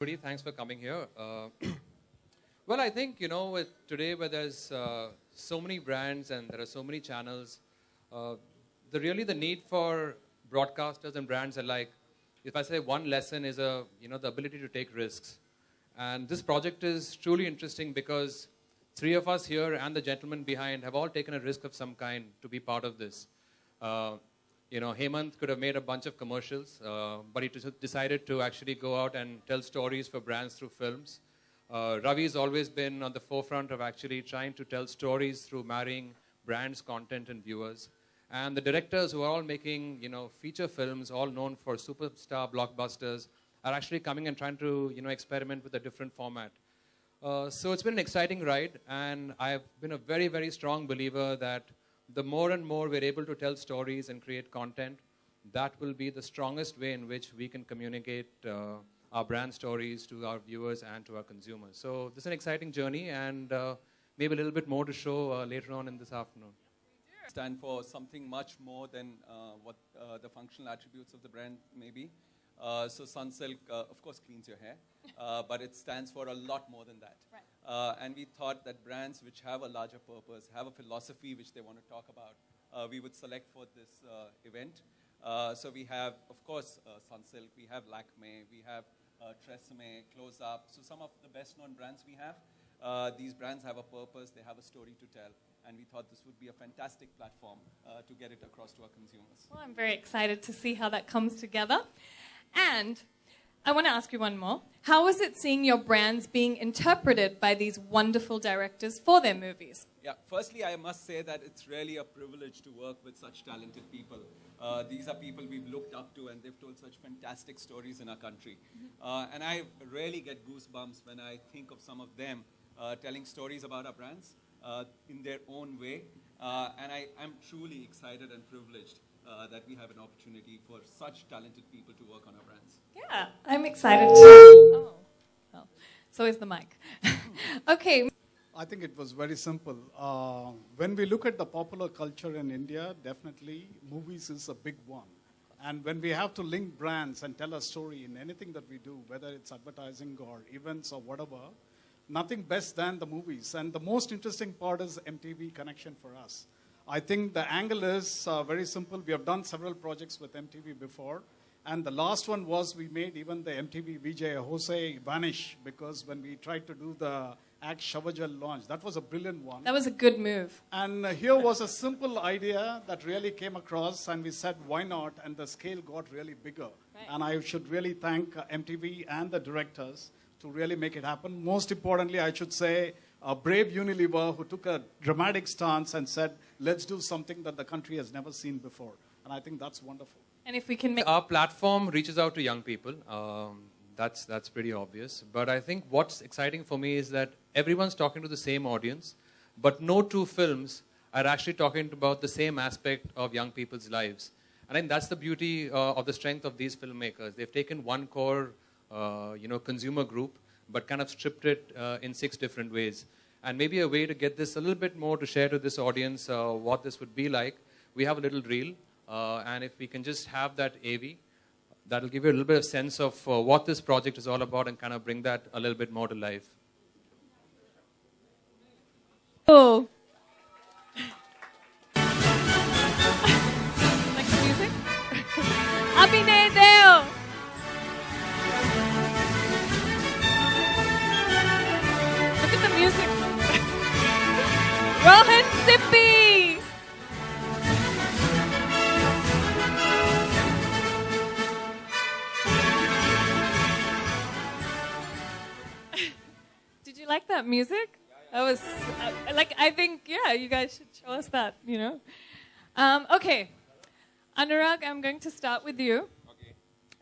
everybody. Thanks for coming here. Well, I think, with today where there's so many brands and there are so many channels, the need for broadcasters and brands alike, if I say one lesson is the ability to take risks. And this project is truly interesting because three of us here and the gentleman behind have all taken a risk of some kind to be part of this. Hemant could have made a bunch of commercials, but he decided to actually go out and tell stories for brands through films. Ravi's always been on the forefront of actually trying to tell stories through marrying brands, content, and viewers. And the directors who are all making, feature films, all known for superstar blockbusters, are actually coming and trying to, experiment with a different format. So it's been an exciting ride, and I've been a very, very strong believer that the more and more we're able to tell stories and create content, that will be the strongest way in which we can communicate our brand stories to our viewers and to our consumers. So this is an exciting journey, and maybe a little bit more to show later on in this afternoon. Stand for something much more than what the functional attributes of the brand may be. So Sunsilk, of course, cleans your hair, but it stands for a lot more than that. Right. And we thought that brands which have a larger purpose, have a philosophy which they want to talk about, we would select for this event. So we have, of course, Sunsilk, we have Lakme, we have Tresemme, Close Up. So some of the best known brands we have. These brands have a purpose, they have a story to tell. And we thought this would be a fantastic platform to get it across to our consumers. Well, I'm very excited to see how that comes together. And I want to ask you one more. How is it seeing your brands being interpreted by these wonderful directors for their movies? Yeah, firstly, I must say that it's really a privilege to work with such talented people. These are people we've looked up to, and they've told such fantastic stories in our country. And I really get goosebumps when I think of some of them telling stories about our brands in their own way. And I'm truly excited and privileged that we have an opportunity for such talented people to work on our brands. Yeah, I'm excited too. Oh. So is the mic. Okay. I think it was very simple. When we look at the popular culture in India, definitely movies is a big one. And when we have to link brands and tell a story in anything that we do, whether it's advertising or events or whatever, nothing best than the movies. And the most interesting part is MTV connection for us. I think the angle is very simple. We have done several projects with MTV before. And the last one was we made even the MTV VJ Jose vanish because when we tried to do the Axe shower gel launch, that was a brilliant one. That was a good move. And here was a simple idea that really came across, and we said, why not? And the scale got really bigger. Right. And I should really thank MTV and the directors to really make it happen. Most importantly, I should say, a brave Unilever who took a dramatic stance and said, let's do something that the country has never seen before. And I think that's wonderful. And if we can make... Our platform reaches out to young people. That's pretty obvious. But I think what's exciting for me is that everyone's talking to the same audience, but no two films are actually talking about the same aspect of young people's lives. And I think that's the beauty of the strength of these filmmakers. They've taken one core consumer group, but kind of stripped it in 6 different ways. And maybe a way to get this a little bit more to share to this audience what this would be like. We have a little reel, and if we can just have that AV, that'll give you a little bit of sense of what this project is all about and kind of bring that a little bit more to life. Oh. Like the music? Abhinay Deo. Look at the music. Rohan Sippy. Did you like that music? That was, I think, you guys should show us that, Okay. Anurag, I'm going to start with you. Okay.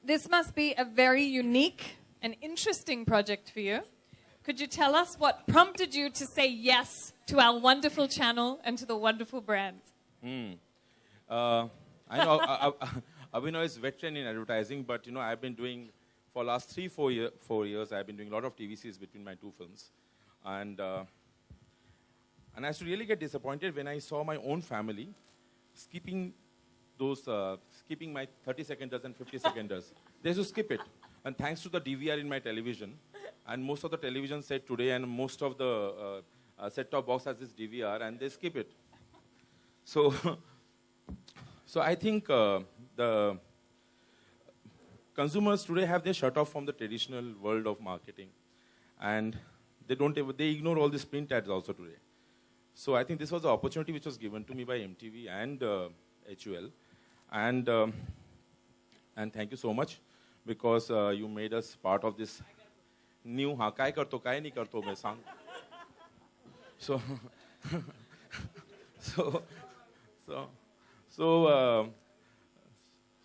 This must be a very unique and interesting project for you. Could you tell us what prompted you to say yes to our wonderful channel and to the wonderful brand? I know Abhinav is veteran in advertising, but I've been doing, for the last 4 years, I've been doing a lot of TVCs between my 2 films. And I used to really get disappointed when I saw my own family skipping my 30 seconders and 50 seconders. They used to skip it. And thanks to the DVR in my television, and most of the television set today and most of the set-top box has this DVR, and they skip it. So, so I think the consumers today have their shut off from the traditional world of marketing, and they ignore all these print ads also today. So I think this was the opportunity which was given to me by MTV and HUL, and thank you so much, because you made us part of this new kai karto kai nahi karto mein sang. So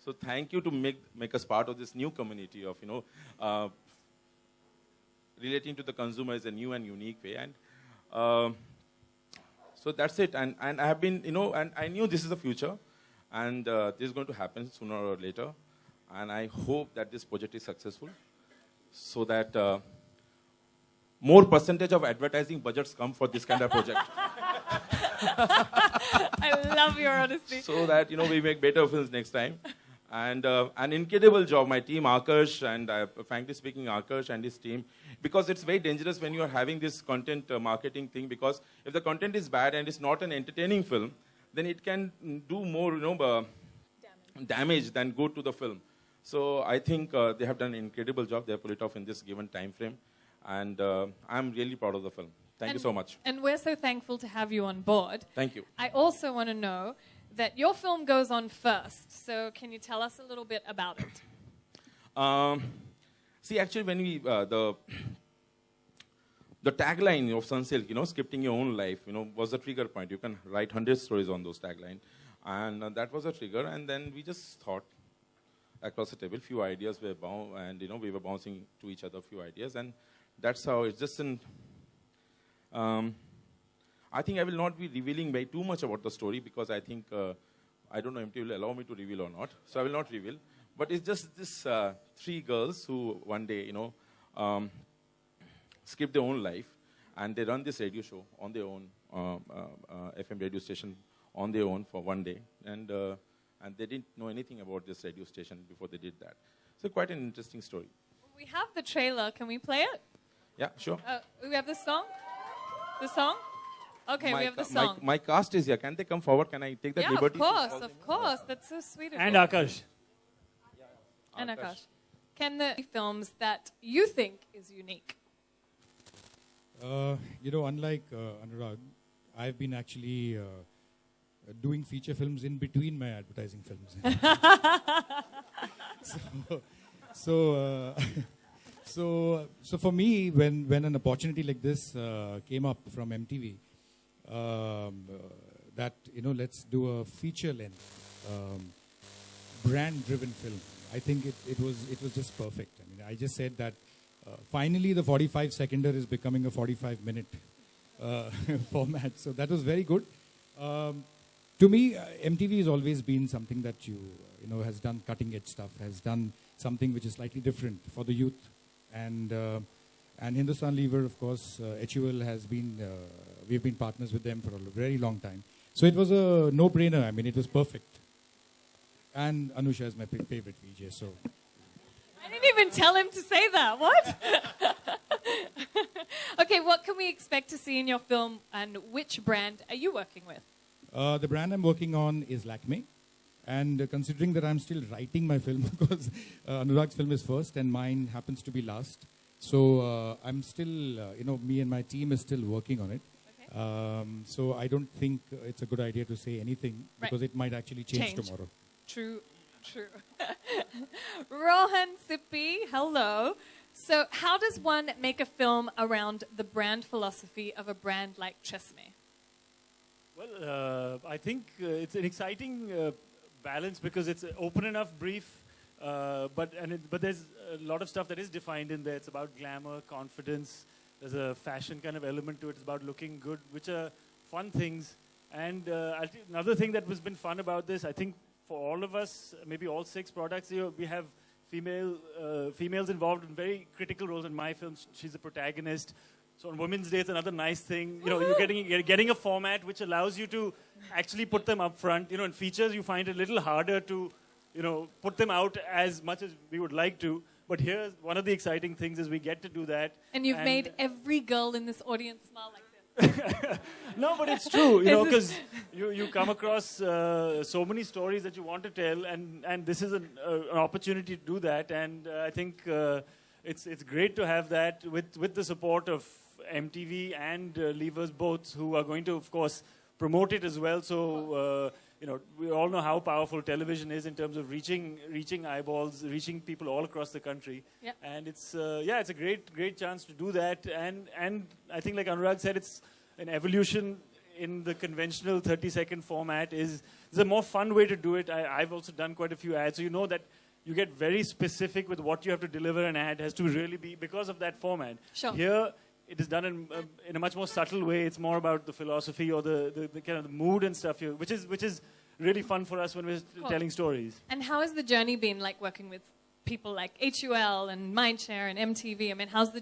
so thank you to make us part of this new community of relating to the consumer in a new and unique way. And so that's it. And I have been, and I knew this is the future, and this is going to happen sooner or later. And I hope that this project is successful, so that more percentage of advertising budgets come for this kind of project. I love your honesty. So that, we make better films next time. And an incredible job, my team, Akash, and frankly speaking, Akash and his team, because it's very dangerous when you are having this content marketing thing, because if the content is bad and it's not an entertaining film, then it can do more, damage than good to the film. So I think they have done an incredible job. They have pulled it off in this given time frame. And I'm really proud of the film. Thank you so much. And we're so thankful to have you on board. Thank you. I also want to know that your film goes on first. So can you tell us a little bit about it? See, actually, when we, the tagline of Sunsilk, scripting your own life, was the trigger point. You can write 100 stories on those taglines. And that was a trigger. And then we just thought across the table, few ideas were and we were bouncing to each other, few ideas. And that's how it's just an... I think I will not be revealing way too much about the story, because I think, I don't know if MTV will allow me to reveal or not, so I will not reveal. But it's just this 3 girls who one day, skip their own life, and they run this radio show on their own, FM radio station on their own for one day, and they didn't know anything about this radio station before they did that. So quite an interesting story. We have the trailer. Can we play it? Yeah, sure. We have the song? The song? Okay, we have the song. My cast is here. Can they come forward? Can I take that liberty? Of course. That's so sweet of you. And Akash. And Akash. Can the films that you think is unique? Unlike Anurag, I've been actually doing feature films in between my advertising films. So for me, when an opportunity like this came up from MTV, that let's do a feature-length, brand-driven film. I think it was just perfect. I mean, I just said that finally the 45-seconder is becoming a 45-minute format. So that was very good. To me, MTV has always been something that has done cutting-edge stuff, has done something which is slightly different for the youth. And Hindustan Lever, of course, HUL has been, we've been partners with them for a very long time. So it was a no-brainer. I mean, it was perfect. And Anusha is my favorite VJ, so. I didn't even tell him to say that. What? Okay, what can we expect to see in your film, and which brand are you working with? The brand I'm working on is Lakme. And considering that I'm still writing my film, because Anurag's film is first and mine happens to be last. So I'm still, me and my team is still working on it. Okay. So I don't think it's a good idea to say anything, because it might actually change tomorrow. True. Rohan Sippy, hello. So how does one make a film around the brand philosophy of a brand like Chesme? Well, I think it's an exciting balance, because it's an open enough brief, but there's a lot of stuff that is defined in there. It's about glamour, confidence. There's a fashion kind of element to it. It's about looking good, which are fun things. And another thing that has been fun about this, I think for all of us, maybe all 6 products, we have females involved in very critical roles. In my film, she's a protagonist. So on Women's Day, it's another nice thing. You're getting a format which allows you to actually put them up front. In features, you find it a little harder to, put them out as much as we would like to. But here's one of the exciting things is we get to do that. And you've made every girl in this audience smile like this. No, but it's true, you know, because you come across so many stories that you want to tell, and this is an opportunity to do that. And I think it's great to have that with the support of MTV and Levers both, who are going to, of course, promote it as well. So, you know, we all know how powerful television is in terms of reaching eyeballs, reaching people all across the country. Yep. And it's it's a great chance to do that. And I think, like Anurag said, it's an evolution in the conventional 30-second format. There's a more fun way to do it. I've also done quite a few ads, so you know that you get very specific with what you have to deliver. An ad has to really be because of that format. Sure. Here, it is done in a much more subtle way. It's more about the philosophy or the kind of the mood and stuff here, which is really fun for us when we're telling stories. And how has the journey been like working with people like HUL and Mindshare and MTV? I mean, how's the